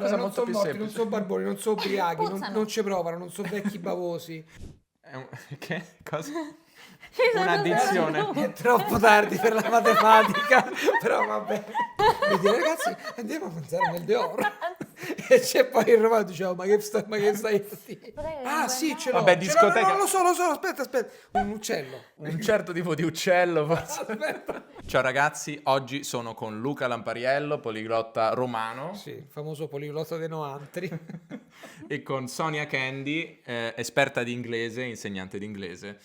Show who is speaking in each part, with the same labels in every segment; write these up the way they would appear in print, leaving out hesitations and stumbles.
Speaker 1: Cosa
Speaker 2: non
Speaker 1: molto
Speaker 2: sono
Speaker 1: più
Speaker 2: morti,
Speaker 1: semplice.
Speaker 2: non sono barboni, non sono ubriachi,
Speaker 3: Puzzano.
Speaker 2: non ci provano, non sono vecchi bavosi.
Speaker 1: Che? Cosa?
Speaker 3: Ci sono
Speaker 1: Un'addizione.
Speaker 3: solo
Speaker 2: È troppo tardi per la matematica, però vabbè. Mi dire, ragazzi, andiamo a mangiare nel Deoro. E c'è poi il romano, dicevo, ma che stai a dire? Ah sì, ce l'ho.
Speaker 1: Vabbè,
Speaker 2: ce l'ho,
Speaker 1: discoteca.
Speaker 2: no, lo so, aspetta. Un uccello.
Speaker 1: Un certo tipo di uccello, forse.
Speaker 2: Aspetta.
Speaker 1: Ciao ragazzi, oggi sono con Luca Lampariello, poliglotta romano,
Speaker 2: Sì, il famoso poliglotta dei Noantri.
Speaker 1: e con Sonia Candy, esperta di inglese, insegnante di inglese.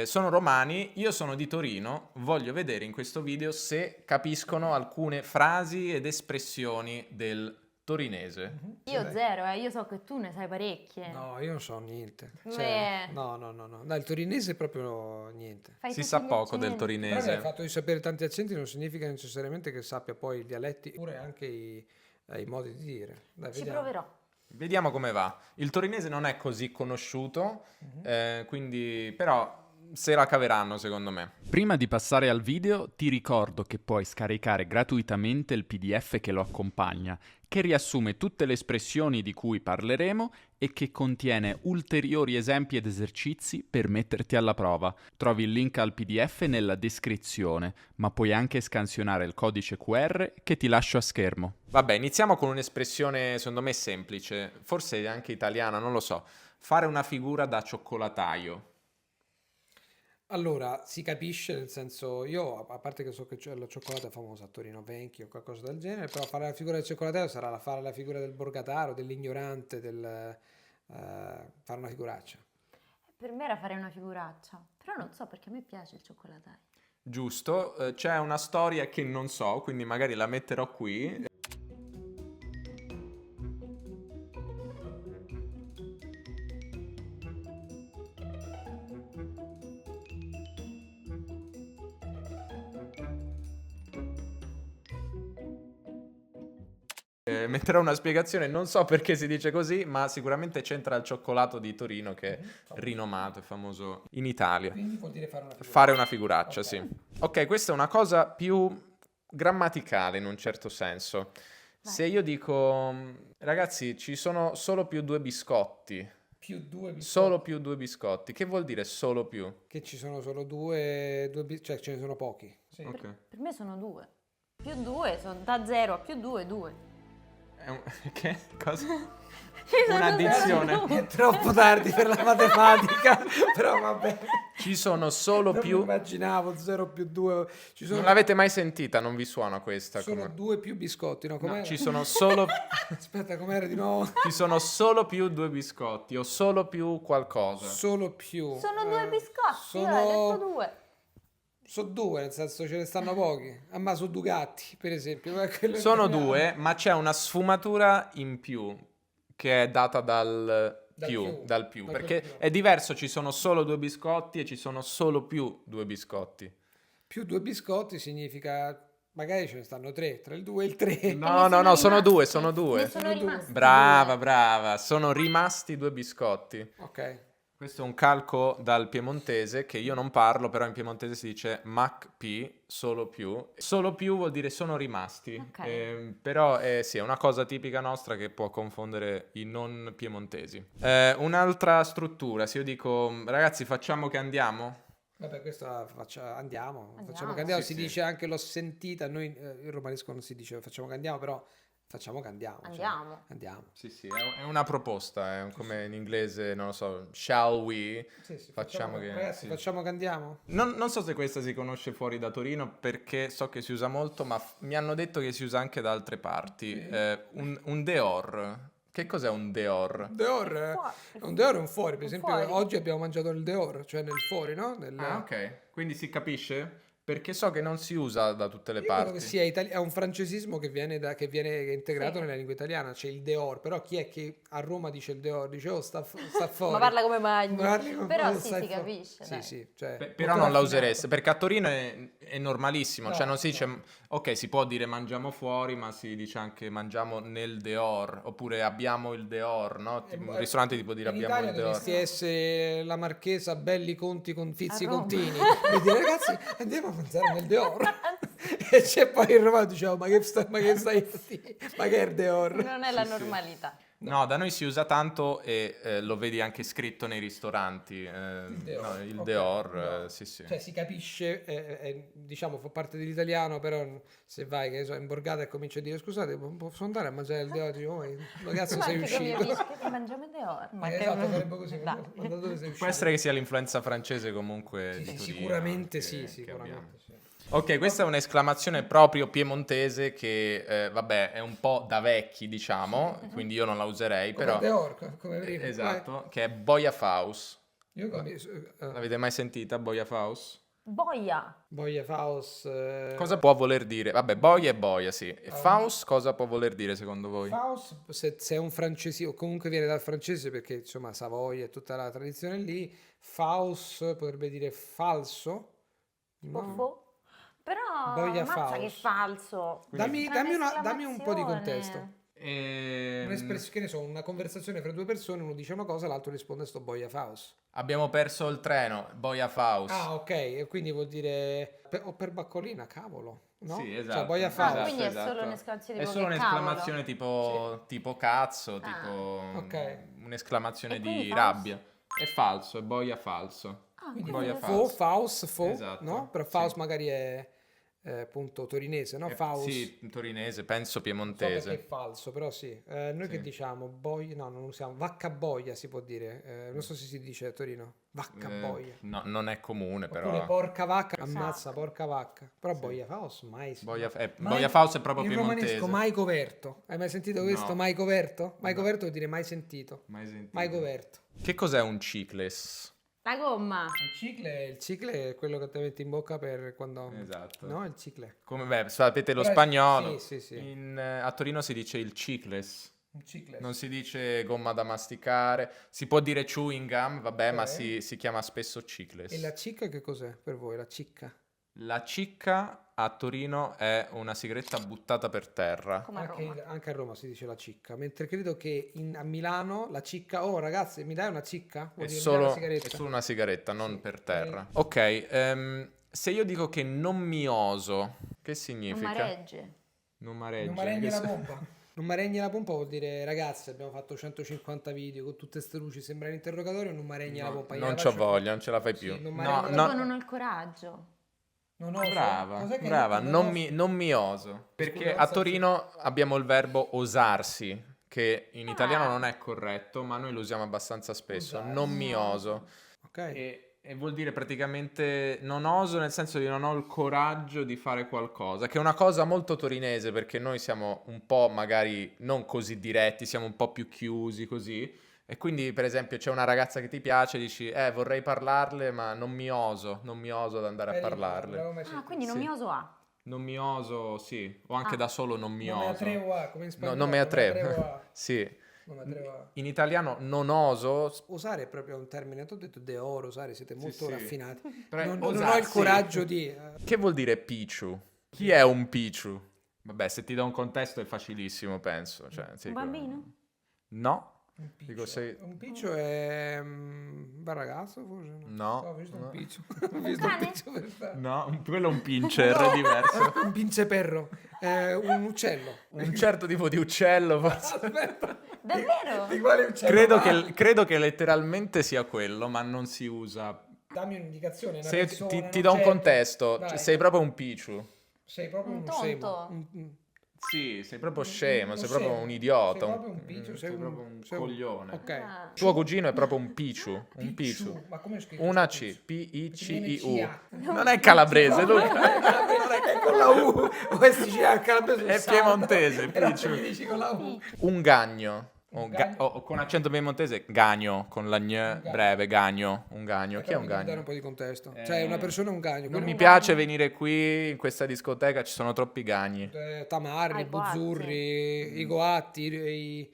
Speaker 1: Sono romani, io sono di Torino, voglio vedere in questo video se capiscono alcune frasi ed espressioni del torinese.
Speaker 3: Io zero, io so che tu ne sai parecchie.
Speaker 2: No, io non so niente.
Speaker 3: Beh.
Speaker 2: No. Dai, il torinese proprio niente.
Speaker 3: Fai
Speaker 1: Si
Speaker 3: tutti
Speaker 1: sa
Speaker 3: gli
Speaker 1: poco del
Speaker 3: accenti.
Speaker 2: Però il
Speaker 1: torinese.
Speaker 2: fatto di sapere tanti accenti non significa necessariamente che sappia poi i dialetti, oppure anche i modi di dire. Dai,
Speaker 3: Ci
Speaker 2: vediamo.
Speaker 3: proverò.
Speaker 1: Vediamo come va. Il torinese non è così conosciuto, quindi però se la caveranno secondo me.
Speaker 4: Prima di passare al video ti ricordo che puoi scaricare gratuitamente il PDF che lo accompagna, che riassume tutte le espressioni di cui parleremo e che contiene ulteriori esempi ed esercizi per metterti alla prova. Trovi il link al PDF nella descrizione, ma puoi anche scansionare il codice QR che ti lascio a schermo.
Speaker 1: Vabbè, iniziamo con un'espressione secondo me semplice, forse anche italiana, non lo so. Fare una figura da cioccolataio.
Speaker 2: Allora, si capisce, nel senso, io a parte che so che c'è la cioccolata famosa a Torino, Venchi o qualcosa del genere, però fare la figura del cioccolataio sarà fare la figura del borgataro, dell'ignorante, fare una figuraccia.
Speaker 3: Per me era fare una figuraccia, però non so perché a me piace il cioccolataio.
Speaker 1: Giusto, c'è una storia che non so, quindi magari la metterò qui. Metterò una spiegazione, non so perché si dice così, ma sicuramente c'entra il cioccolato di Torino che è rinomato e famoso in Italia.
Speaker 2: Quindi vuol dire fare una figuraccia.
Speaker 1: Fare una figuraccia,
Speaker 2: Ok.
Speaker 1: sì. Ok, questa è una cosa più grammaticale in un certo senso. Se io dico, ragazzi, ci sono solo più due biscotti,
Speaker 2: Più due biscotti.
Speaker 1: solo più due biscotti, che vuol dire solo più?
Speaker 2: Che ci sono solo cioè ce ne sono pochi. Sì.
Speaker 1: Ok.
Speaker 3: Per me sono due. Più due, sono da 0 a più 2, 2.
Speaker 1: Che? Cosa?
Speaker 3: Ci sono
Speaker 1: Un'addizione.
Speaker 3: solo due.
Speaker 2: È troppo tardi per la matematica, però vabbè.
Speaker 1: Ci sono solo
Speaker 2: Non mi
Speaker 1: più...
Speaker 2: immaginavo 0 più 2. Ci sono,
Speaker 1: Non l'avete mai sentita, non vi suona questa?
Speaker 2: sono
Speaker 1: come-
Speaker 2: due più biscotti, no?
Speaker 1: No,
Speaker 2: Com'era?
Speaker 1: ci sono solo...
Speaker 2: Aspetta, com'era di nuovo?
Speaker 1: Ci sono solo più due biscotti o solo più qualcosa.
Speaker 2: Solo più.
Speaker 3: Sono due biscotti, io ho
Speaker 2: sono...
Speaker 3: detto due.
Speaker 2: Sono due, nel senso ce ne stanno pochi. Ah, ma sono due gatti, per esempio. Ma quello
Speaker 1: Sono
Speaker 2: che abbiamo.
Speaker 1: due, ma c'è una sfumatura in più che è data dal più,
Speaker 2: dal
Speaker 1: perché
Speaker 2: più.
Speaker 1: è diverso, ci sono solo due biscotti e ci sono solo più due biscotti.
Speaker 2: Più due biscotti significa... Magari ce ne stanno tre, tra il 2 e il 3.
Speaker 1: No,
Speaker 3: ne
Speaker 1: no, sono
Speaker 3: rimasti.
Speaker 1: due, sono due.
Speaker 3: Ne sono rimasti
Speaker 1: Brava,
Speaker 3: due.
Speaker 1: brava, sono rimasti due biscotti.
Speaker 2: Ok.
Speaker 1: Questo è un calco dal piemontese che io non parlo, però in piemontese si dice MAC-P, solo più. Solo più vuol dire sono rimasti.
Speaker 3: Ok.
Speaker 1: Però sì, è una cosa tipica nostra che può confondere i non piemontesi. Un'altra struttura, se io dico ragazzi facciamo che andiamo,
Speaker 2: Vabbè, questo andiamo.
Speaker 3: Andiamo.
Speaker 2: Facciamo che andiamo.
Speaker 1: Sì,
Speaker 2: Si
Speaker 1: sì.
Speaker 2: dice anche l'ho sentita. Noi in romanesco non si dice facciamo che andiamo, però facciamo che andiamo. cioè,
Speaker 3: Andiamo.
Speaker 2: andiamo.
Speaker 1: sì, è una proposta, è come in inglese, non lo so, shall we?
Speaker 2: Sì,
Speaker 1: Facciamo che-
Speaker 2: ragazzi,
Speaker 1: sì.
Speaker 2: facciamo che andiamo.
Speaker 1: Non so se questa si conosce fuori da Torino perché so che si usa molto, ma mi hanno detto che si usa anche da altre parti. Un Deor. Che cos'è un Deor?
Speaker 2: Deor,
Speaker 3: Fuori.
Speaker 2: un Deor è un fuori. Per
Speaker 3: Un
Speaker 2: esempio,
Speaker 3: fuori.
Speaker 2: oggi abbiamo mangiato il Deor, cioè nel fuori, no?
Speaker 1: Ah, ok. Quindi si capisce? Perché so che non si usa da tutte le
Speaker 2: Io credo
Speaker 1: parti.
Speaker 2: che sia è un francesismo che viene integrato
Speaker 3: Sì.
Speaker 2: nella lingua italiana. C'è il Deor, però chi è che a Roma dice il Deor? Dice oh, sta fuori.
Speaker 3: Ma parla come Magni.
Speaker 2: Parli come
Speaker 3: Però
Speaker 2: quando
Speaker 3: sì,
Speaker 2: stai
Speaker 3: si
Speaker 2: fuori.
Speaker 3: capisce.
Speaker 2: Sì,
Speaker 3: dai.
Speaker 2: sì, cioè,
Speaker 1: Però
Speaker 2: molto
Speaker 1: non la
Speaker 2: raffinato.
Speaker 1: usereste, perché a Torino è normalissimo,
Speaker 2: No,
Speaker 1: cioè non si dice,
Speaker 2: no.
Speaker 1: ok, si può dire mangiamo fuori, ma si dice anche mangiamo nel Deor, oppure abbiamo il Deor, no? Tipo, un ristorante ti può dire
Speaker 2: in
Speaker 1: abbiamo
Speaker 2: Italia
Speaker 1: il Deor.
Speaker 2: dovresti essere la marchesa Belli Conti con Fizi
Speaker 3: A Roma.
Speaker 2: Contini e dire ragazzi andiamo a mangiare nel Deor. E c'è poi il romano, diciamo, ma che stai ma che è il Deor?
Speaker 3: Non è la
Speaker 1: Sì, sì.
Speaker 3: normalità.
Speaker 1: No, da noi si usa tanto e lo vedi anche scritto nei ristoranti. Il
Speaker 2: ok,
Speaker 1: Deor,
Speaker 2: no.
Speaker 1: sì, sì.
Speaker 2: Cioè si capisce, diciamo, fa parte dell'italiano, però se vai, che ne so, in borgata e cominci a dire scusate, posso andare a mangiare il Deor? Dico, "Oh, dove cazzo
Speaker 3: Ma
Speaker 2: sei
Speaker 3: anche con gli
Speaker 2: uscito?"
Speaker 3: amici che mangiamo Deor. Ma che
Speaker 2: Esatto, sarebbe così.
Speaker 3: Dai.
Speaker 2: Ma da dove sei uscito?
Speaker 1: Può essere che sia l'influenza francese comunque
Speaker 2: Sì,
Speaker 1: di
Speaker 2: sì,
Speaker 1: Torino
Speaker 2: sicuramente
Speaker 1: che-
Speaker 2: sì,
Speaker 1: che
Speaker 2: sicuramente
Speaker 1: abbiamo.
Speaker 2: sì.
Speaker 1: Ok, questa è un'esclamazione proprio piemontese che, vabbè, è un po' da vecchi, diciamo, quindi io non la userei,
Speaker 2: Come
Speaker 1: però...
Speaker 2: Deor, come prima.
Speaker 1: Esatto, che è boia faus.
Speaker 2: Io
Speaker 1: L'avete mai sentita, boia faus?
Speaker 3: Boia.
Speaker 2: Boia Faust.
Speaker 1: Cosa può voler dire? Vabbè, boia è boia, sì. E faus cosa può voler dire secondo voi?
Speaker 2: Faust, se è un francese, o comunque viene dal francese perché insomma Savoia e tutta la tradizione lì, Faust potrebbe dire falso.
Speaker 3: Tipo
Speaker 2: No?
Speaker 3: fo. Però
Speaker 2: Boia
Speaker 3: ammazza che
Speaker 2: Faust.
Speaker 3: falso.
Speaker 1: Quindi-
Speaker 2: Dammi un po' di contesto.
Speaker 1: Ehm,
Speaker 2: Che ne so, una conversazione fra due persone, uno dice una cosa, l'altro risponde sto boia Faust.
Speaker 1: Abbiamo perso il treno, boia faus.
Speaker 2: Ah, ok, e quindi vuol dire o per baccolina, cavolo, no?
Speaker 1: Sì,
Speaker 2: Cioè
Speaker 1: esatto.
Speaker 2: boia
Speaker 3: Ah,
Speaker 2: Faust.
Speaker 3: quindi è
Speaker 1: esatto.
Speaker 3: solo un'esclamazione
Speaker 1: È
Speaker 3: tipo
Speaker 1: solo
Speaker 3: che
Speaker 1: un'esclamazione tipo cazzo,
Speaker 3: Ah.
Speaker 1: tipo
Speaker 2: Ok.
Speaker 1: un'esclamazione
Speaker 3: E quindi
Speaker 1: di
Speaker 3: faus?
Speaker 1: rabbia. È falso, è boia falso.
Speaker 3: Ah,
Speaker 2: Quindi
Speaker 1: Boia
Speaker 3: quindi
Speaker 1: Faust.
Speaker 2: Fo,
Speaker 1: Esatto,
Speaker 2: no? Però
Speaker 1: sì.
Speaker 2: Faust magari è appunto torinese, no? Faust.
Speaker 1: Sì, torinese, penso
Speaker 2: So perché è
Speaker 1: piemontese.
Speaker 2: falso, però sì. Noi che
Speaker 1: Sì.
Speaker 2: diciamo? Boia, no, non usiamo. Vacca boia si può dire. Non so se si dice a Torino. Vacca boia.
Speaker 1: No, non è comune,
Speaker 2: Oppure
Speaker 1: però.
Speaker 2: porca vacca,
Speaker 3: Esatto.
Speaker 2: ammazza, porca vacca. Però boia Faust mai si
Speaker 1: Boia,
Speaker 2: mai-
Speaker 1: boia faust è proprio
Speaker 2: in
Speaker 1: piemontese.
Speaker 2: romanesco mai coverto. Hai mai sentito questo?
Speaker 1: No.
Speaker 2: Mai coverto? Mai
Speaker 1: No.
Speaker 2: coverto vuol dire mai sentito.
Speaker 1: Mai sentito.
Speaker 2: Mai coverto.
Speaker 1: Che cos'è un cicles?
Speaker 3: La gomma.
Speaker 2: Il cicle è quello che ti metti in bocca per quando...
Speaker 1: Esatto.
Speaker 2: No, il cicle.
Speaker 1: Come, beh, sapete lo
Speaker 2: Però è-
Speaker 1: spagnolo.
Speaker 2: sì, sì, sì.
Speaker 1: A Torino si dice il cicles.
Speaker 2: Un cicle.
Speaker 1: Non si dice gomma da masticare. Si può dire chewing gum, vabbè, ma
Speaker 2: Ok.
Speaker 1: si chiama spesso cicles.
Speaker 2: E la cicca che cos'è per voi? La cicca?
Speaker 1: La cicca a Torino è una sigaretta buttata per terra.
Speaker 3: Come a Roma.
Speaker 2: Anche a Roma si dice la cicca, mentre credo che a Milano la cicca, oh ragazzi, mi dai una cicca? Vuol
Speaker 1: È
Speaker 2: dire, mi dai una
Speaker 1: solo,
Speaker 2: sigaretta?
Speaker 1: è solo una sigaretta, non
Speaker 2: Sì.
Speaker 1: per terra. Ok, se io dico che non mi oso, che
Speaker 3: Non
Speaker 1: significa?
Speaker 3: maregge.
Speaker 1: Non mareggia.
Speaker 2: Non maregni
Speaker 1: che
Speaker 2: la
Speaker 1: se-
Speaker 2: pompa. Non maregni la pompa vuol dire, ragazzi, abbiamo fatto 150 video con tutte ste luci, sembra un interrogatorio, non maregni la
Speaker 1: No,
Speaker 2: pompa.
Speaker 1: non
Speaker 2: Gliela
Speaker 1: c'ho
Speaker 2: faccio-
Speaker 1: voglia, non ce la fai
Speaker 2: Sì,
Speaker 1: più.
Speaker 2: non
Speaker 1: No,
Speaker 2: maregni
Speaker 3: Io
Speaker 2: la
Speaker 3: non ho il coraggio.
Speaker 2: Non oso.
Speaker 1: Brava,
Speaker 2: Cos'è che hai
Speaker 1: brava,
Speaker 2: detto?
Speaker 1: non mi oso. Perché
Speaker 2: Scusa,
Speaker 1: a Torino abbiamo il verbo osarsi, che in italiano
Speaker 3: Ah.
Speaker 1: non è corretto, ma noi lo usiamo abbastanza spesso.
Speaker 2: Osarsi.
Speaker 1: Non mi oso.
Speaker 2: Ok.
Speaker 1: E vuol dire praticamente non oso nel senso di non ho il coraggio di fare qualcosa, che è una cosa molto torinese perché noi siamo un po' magari non così diretti, siamo un po' più chiusi così. E quindi per esempio c'è una ragazza che ti piace, dici vorrei parlarle ma non mi oso ad andare a parlarle.
Speaker 3: Ah, quindi non
Speaker 1: Sì.
Speaker 3: mi oso a.
Speaker 1: Non mi oso, sì, o anche
Speaker 3: Ah.
Speaker 1: da solo non mi
Speaker 2: Non me
Speaker 1: oso.
Speaker 2: atrevo a, come in
Speaker 1: No,
Speaker 2: spagnolo.
Speaker 1: non me atrevo.
Speaker 2: a.
Speaker 1: Sì.
Speaker 2: Non me atrevo a.
Speaker 1: In italiano non oso,
Speaker 2: Osare è proprio un termine, ti ho detto de oro, osare, siete molto
Speaker 1: sì.
Speaker 2: raffinati.
Speaker 1: però
Speaker 2: Non ho il
Speaker 1: osarsi.
Speaker 2: coraggio di...
Speaker 1: Che vuol dire picciu? Chi è un picciu? Vabbè, se ti do un contesto è facilissimo, penso. Cioè, sì,
Speaker 3: Un bambino?
Speaker 1: No,
Speaker 2: Un piccio.
Speaker 1: Dico, se-
Speaker 2: Un piccio è un bel ragazzo, forse?
Speaker 1: No,
Speaker 2: Ho visto
Speaker 1: no.
Speaker 2: un piccio. Ho visto un
Speaker 3: cane?
Speaker 2: piccio per strada.
Speaker 1: no, quello è un pincher, è diverso.
Speaker 2: Un pinceperro. Un uccello.
Speaker 1: Un certo tipo di uccello, forse.
Speaker 2: Aspetta.
Speaker 3: Davvero?
Speaker 2: Di quale uccello?
Speaker 1: Credo che letteralmente sia quello, ma non si usa.
Speaker 2: Dammi un'indicazione. Una
Speaker 1: Se
Speaker 2: persona,
Speaker 1: ti
Speaker 2: un
Speaker 1: do un
Speaker 2: oggetto.
Speaker 1: contesto,
Speaker 2: Dai.
Speaker 1: cioè, sei proprio un picciu.
Speaker 2: Sei proprio
Speaker 3: Un
Speaker 2: un
Speaker 3: tonto.
Speaker 2: scemo.
Speaker 1: Sì, sei proprio scemo,
Speaker 2: Un
Speaker 1: sei proprio
Speaker 2: scemo.
Speaker 1: un idiota.
Speaker 2: Sei proprio un picciu, sei
Speaker 1: proprio un
Speaker 2: sei
Speaker 1: coglione.
Speaker 2: Ok.
Speaker 3: Ah.
Speaker 1: Tuo cugino è proprio un picciu, un
Speaker 2: Picciu.
Speaker 1: picciu.
Speaker 2: Ma come è scritto?
Speaker 1: Una
Speaker 2: questo
Speaker 1: C,
Speaker 2: picciu?
Speaker 1: P-I-C-I-U.
Speaker 2: CA.
Speaker 1: Non è calabrese, Luca.
Speaker 2: Non è che con la U. Questi ci ha calabrese.
Speaker 1: È piemontese,
Speaker 2: Però
Speaker 1: picciu.
Speaker 2: se mi dici con la U.
Speaker 1: Un gagno.
Speaker 2: Un gagno?
Speaker 1: O con accento piemontese, gagno, con la gne
Speaker 2: gagno.
Speaker 1: breve, gagno. Un gagno. Chi è un
Speaker 2: Però mi devi dare
Speaker 1: gagno?
Speaker 2: un po' di contesto. Cioè, una persona è un gagno.
Speaker 1: Non
Speaker 2: quello
Speaker 1: mi
Speaker 2: è un
Speaker 1: piace venire qui in questa discoteca, ci sono troppi gagni.
Speaker 2: Tamarri,
Speaker 3: Ai boatti.
Speaker 2: Buzzurri, i Goatti, i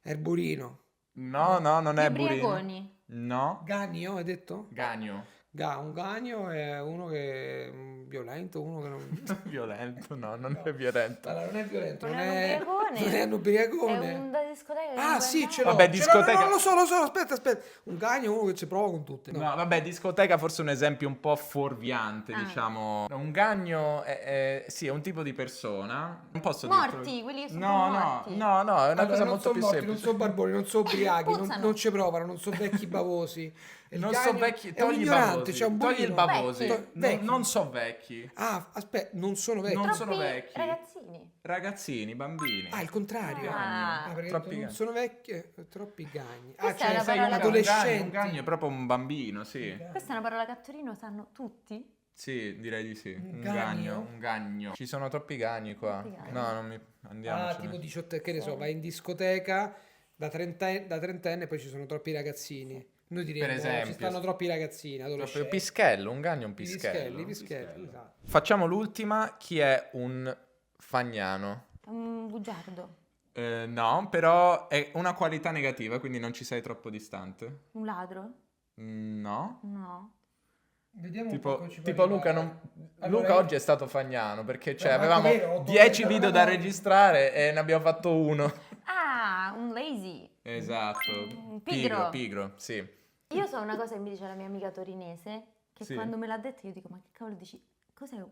Speaker 2: Erburino.
Speaker 1: No, non è
Speaker 3: Gli
Speaker 1: burino.
Speaker 3: ubriaconi.
Speaker 1: No,
Speaker 2: Gagno, hai detto?
Speaker 1: gagno.
Speaker 2: Un gagno è uno che è violento, uno che non...
Speaker 1: Violento, no, non è violento.
Speaker 2: Allora, non è violento,
Speaker 3: Non
Speaker 2: non
Speaker 3: è
Speaker 2: è...
Speaker 3: un ubriacone.
Speaker 2: Non è un ubriacone.
Speaker 3: È un da discoteca che
Speaker 2: Ah
Speaker 3: non
Speaker 2: sì,
Speaker 3: puoi
Speaker 2: ce l'ho.
Speaker 1: Vabbè,
Speaker 2: ce l'ho,
Speaker 1: discoteca-
Speaker 2: no, lo so, aspetta. Un gagno è uno che ci prova con tutte. No.
Speaker 1: No, vabbè, discoteca forse è un esempio un po' fuorviante,
Speaker 3: Ah.
Speaker 1: diciamo. Un gagno sì, è un tipo di persona. Non posso
Speaker 3: Morti,
Speaker 1: dirtelo.
Speaker 3: quelli che sono
Speaker 1: No,
Speaker 3: morti.
Speaker 1: no, è una
Speaker 2: Allora,
Speaker 1: cosa
Speaker 2: non
Speaker 1: molto
Speaker 2: sono
Speaker 1: più
Speaker 2: morti,
Speaker 1: semplice.
Speaker 2: non sono barboni, non sono ubriachi,
Speaker 3: Puzzano.
Speaker 2: non ci provano, non sono vecchi bavosi. Il
Speaker 1: Non
Speaker 2: gagno
Speaker 1: so vecchi,
Speaker 2: è un
Speaker 1: togli i
Speaker 2: ignorante,
Speaker 1: bavosi.
Speaker 2: c'è un
Speaker 1: Togli il
Speaker 2: buino.
Speaker 1: bavosi.
Speaker 3: Vecchi.
Speaker 2: Vecchi.
Speaker 1: Non so vecchi.
Speaker 2: Ah, aspetta, non sono vecchi.
Speaker 1: Non
Speaker 3: Troppi
Speaker 1: sono vecchi.
Speaker 3: ragazzini.
Speaker 1: Ragazzini, bambini.
Speaker 2: Ah, il contrario.
Speaker 3: Ah.
Speaker 2: Perché
Speaker 1: Troppi
Speaker 2: non
Speaker 1: gagni.
Speaker 2: sono vecchi, troppi gagni. Ah,
Speaker 3: Questa è una
Speaker 2: cioè,
Speaker 3: parola
Speaker 1: un
Speaker 2: adolescenti.
Speaker 1: un gagno è proprio un bambino, sì.
Speaker 3: Questa è una parola che a Torino sanno tutti?
Speaker 1: Sì, direi di sì.
Speaker 2: Un
Speaker 1: Un
Speaker 2: gagno?
Speaker 1: gagno, un gagno. Ci sono troppi gagni qua.
Speaker 3: Troppi gagni.
Speaker 1: No, non mi... Andiamo.
Speaker 2: Ah, tipo 18, che ne so, vai in discoteca da trentenne e poi ci sono troppi ragazzini. Noi diremmo,
Speaker 1: Per esempio.
Speaker 2: ci stanno troppi ragazzini, adolescenti.
Speaker 1: Proprio pischello, un gagno è un
Speaker 2: I
Speaker 1: pischello.
Speaker 2: pischelli, esatto.
Speaker 1: Facciamo l'ultima, chi è un fagnano?
Speaker 3: Un bugiardo.
Speaker 1: No, però è una qualità negativa, quindi non ci sei troppo distante.
Speaker 3: Un ladro?
Speaker 1: No.
Speaker 3: No.
Speaker 2: Vediamo un po'
Speaker 1: Tipo,
Speaker 2: come ci
Speaker 1: tipo
Speaker 2: può
Speaker 1: Luca,
Speaker 2: arrivare. Allora,
Speaker 1: Luca
Speaker 2: io-
Speaker 1: oggi è stato fagnano perché cioè,
Speaker 2: No,
Speaker 1: avevamo
Speaker 2: manco vero,
Speaker 1: 10
Speaker 2: ho
Speaker 1: video
Speaker 2: detto-
Speaker 1: da registrare e ne abbiamo fatto uno.
Speaker 3: Ah, un lazy.
Speaker 1: Esatto.
Speaker 3: Pigro.
Speaker 1: Pigro, sì.
Speaker 3: Io so una cosa che mi dice la mia amica torinese, che
Speaker 1: Sì.
Speaker 3: quando me l'ha detta io dico, ma che cavolo dici? Cos'è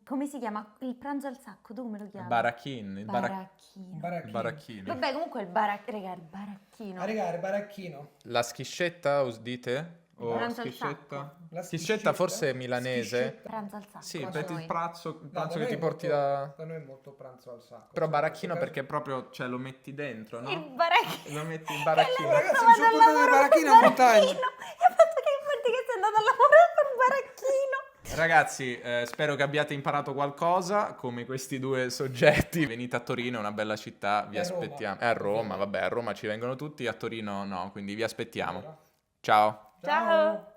Speaker 3: come si chiama? Il pranzo al sacco, tu come lo chiami?
Speaker 1: Barachin,
Speaker 3: Baracchino.
Speaker 1: il baracchino.
Speaker 3: Vabbè, comunque il raga, il baracchino.
Speaker 2: A regare, baracchino.
Speaker 1: La schiscetta, dite? O
Speaker 3: Pranzo al
Speaker 1: schiscetta?
Speaker 2: La
Speaker 1: Schiscetta forse è milanese.
Speaker 2: Schiscetta.
Speaker 3: Pranzo al sacco.
Speaker 1: Sì,
Speaker 3: da
Speaker 1: per il
Speaker 3: noi.
Speaker 1: pranzo,
Speaker 2: No, da
Speaker 1: che
Speaker 2: noi
Speaker 1: ti
Speaker 2: è
Speaker 1: porti
Speaker 2: molto-
Speaker 1: da...
Speaker 2: Da noi è molto pranzo al sacco.
Speaker 1: Però
Speaker 2: Sì,
Speaker 1: baracchino
Speaker 2: in questo
Speaker 1: perché proprio, cioè, lo metti dentro, no?
Speaker 3: Il baracchino.
Speaker 1: Lo metti in
Speaker 3: E
Speaker 1: baracchino.
Speaker 3: lei
Speaker 2: Ragazzi,
Speaker 3: stava
Speaker 2: mi sono
Speaker 3: andando
Speaker 2: portato
Speaker 3: a
Speaker 2: il
Speaker 3: lavorare
Speaker 2: baracchino
Speaker 3: col
Speaker 2: a montagna.
Speaker 3: E ha fatto che infatti che sei andato a lavorare con il baracchino.
Speaker 1: Ragazzi, spero che abbiate imparato qualcosa come questi due soggetti. Venite a Torino, è una bella città, vi
Speaker 2: È a Roma.
Speaker 1: aspettiamo. È a Roma, vabbè, a Roma ci vengono tutti, a Torino no, quindi vi aspettiamo.
Speaker 2: Allora.
Speaker 1: Ciao.
Speaker 3: Ciao.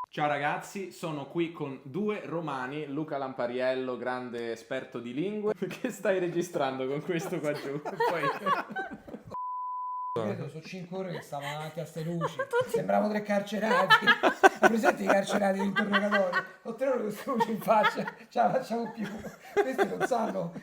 Speaker 1: Ciao ragazzi, sono qui con due romani, Luca Lampariello, grande esperto di lingue. Che stai registrando con questo qua giù? Poi...
Speaker 2: Vedo, sono 5 ore che stavano davanti a ste luci. Sembravamo 3 carcerati. Hai presente i carcerati di interrogatorio? Ho 3 ore con queste luci in faccia. Ce la facciamo più. Questi non sanno